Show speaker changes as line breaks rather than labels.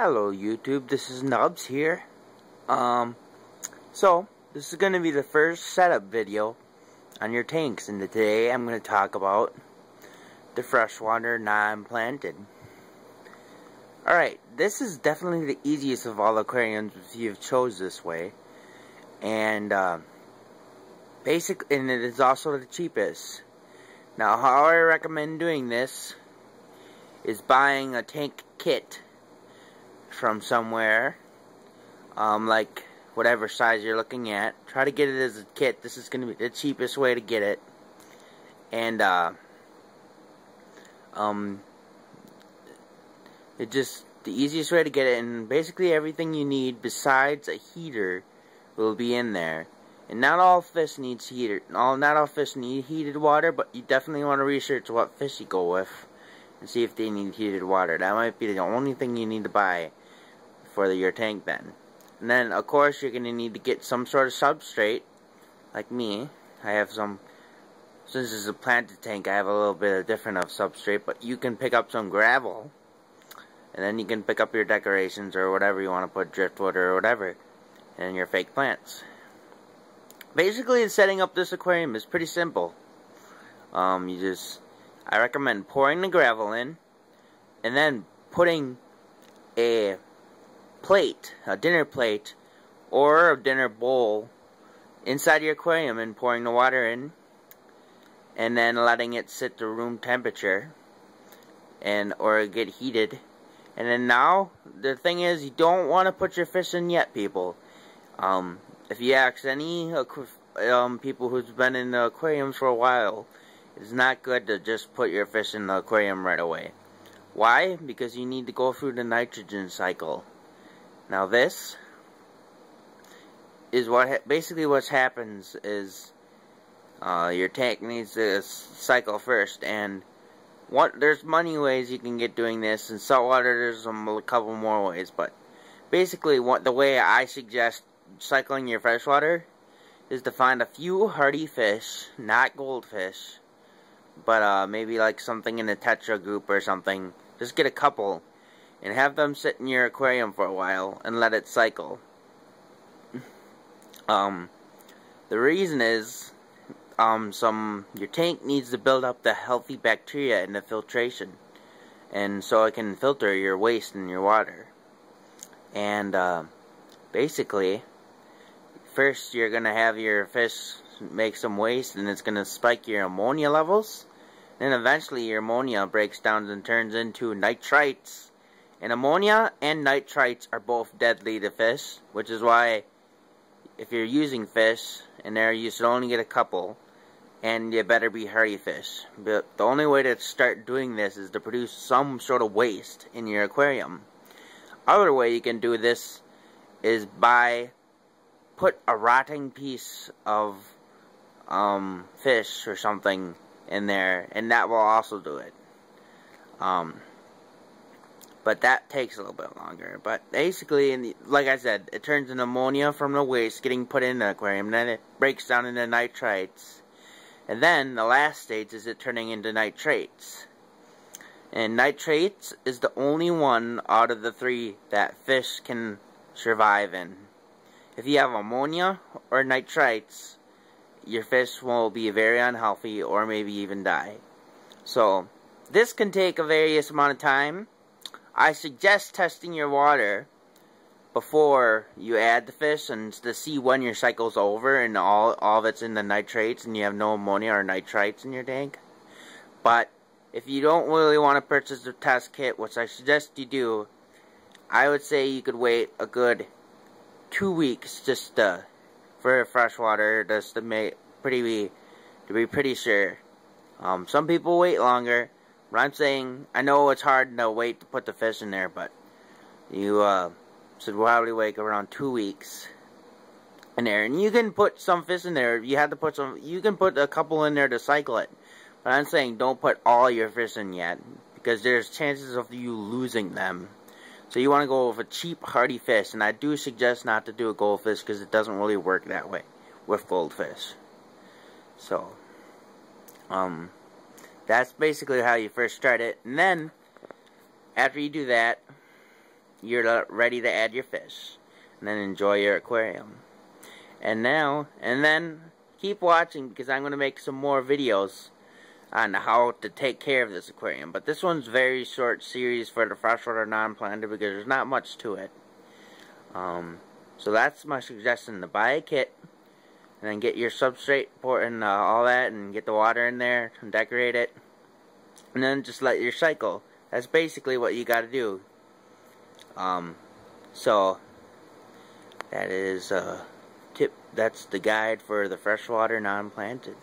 Hello YouTube, this is Nubs here. So this is going to be the first setup video on your tanks, and today I'm going to talk about the freshwater non-planted. Alright, this is definitely the easiest of all aquariums if you've chose this way. And and it is also the cheapest. Now how I recommend doing this is buying a tank kit from somewhere, like whatever size you're looking at. Try to get it as a kit. This is going to be the cheapest way to get it. And it's just the easiest way to get it, and basically everything you need besides a heater will be in there. And not all fish needs heater. Not all fish need heated water, but you definitely want to research what fish you go with and see if they need heated water. That might be the only thing you need to buy for your tank then. And then of course you're going to need to get some sort of substrate. Like me, I have some. Since this is a planted tank, I have a little bit of different of substrate, but you can pick up some gravel, and then you can pick up your decorations or whatever you want to put, driftwood or whatever, and your fake plants. Basically, setting up this aquarium is pretty simple. I recommend pouring the gravel in, and then putting a plate, a dinner plate, or a dinner bowl inside your aquarium and pouring the water in, and then letting it sit to room temperature, or get heated. And then now, the thing is, you don't want to put your fish in yet, people. If you ask any people who's been in the aquariums for a while, it's not good to just put your fish in the aquarium right away. Why? Because you need to go through the nitrogen cycle. Now this is basically what happens is your tank needs to cycle first, and there's many ways you can get doing this. In saltwater there's a couple more ways, but basically the way I suggest cycling your freshwater is to find a few hardy fish, not goldfish, but maybe like something in the tetra group or something. Just get a couple and have them sit in your aquarium for a while and let it cycle. The reason is your tank needs to build up the healthy bacteria in the filtration, and so it can filter your waste in your water. And basically, first you're gonna have your fish make some waste, and it's gonna spike your ammonia levels. Then eventually your ammonia breaks down and turns into nitrites. And ammonia and nitrites are both deadly to fish, which is why if you're using fish in there, you should only get a couple, and you better be hardy fish. But the only way to start doing this is to produce some sort of waste in your aquarium. Other way you can do this is put a rotting piece of fish or something in there, and that will also do it. But that takes a little bit longer. But basically, like I said, it turns into ammonia from the waste getting put in the aquarium, and then it breaks down into nitrites. And then the last stage is it turning into nitrates. And nitrates is the only one out of the three that fish can survive in. If you have ammonia or nitrites, your fish will be very unhealthy or maybe even die. So this can take a various amount of time. I suggest testing your water before you add the fish, and to see when your cycle's over and all of it's in the nitrates and you have no ammonia or nitrites in your tank. But if you don't really want to purchase a test kit, which I suggest you do, I would say you could wait a good 2 weeks just for freshwater, just to be pretty sure. Some people wait longer, but I'm saying, I know it's hard to wait to put the fish in there, but you should probably wait around 2 weeks in there. And you can put some fish in there. You can put a couple in there to cycle it. But I'm saying don't put all your fish in yet, because there's chances of you losing them. So you want to go with a cheap, hardy fish, and I do suggest not to do a goldfish because it doesn't really work that way with goldfish. So, that's basically how you first start it. And then, after you do that, you're ready to add your fish. And then enjoy your aquarium. And then keep watching, because I'm going to make some more videos on how to take care of this aquarium. But this one's very short series for the freshwater non-planted, because there's not much to it. So that's my suggestion, to buy a kit, and then get your substrate and all that, and get the water in there, and decorate it, and then just let your cycle. That's basically what you got to do. So that is tip. That's the guide for the freshwater non-planted.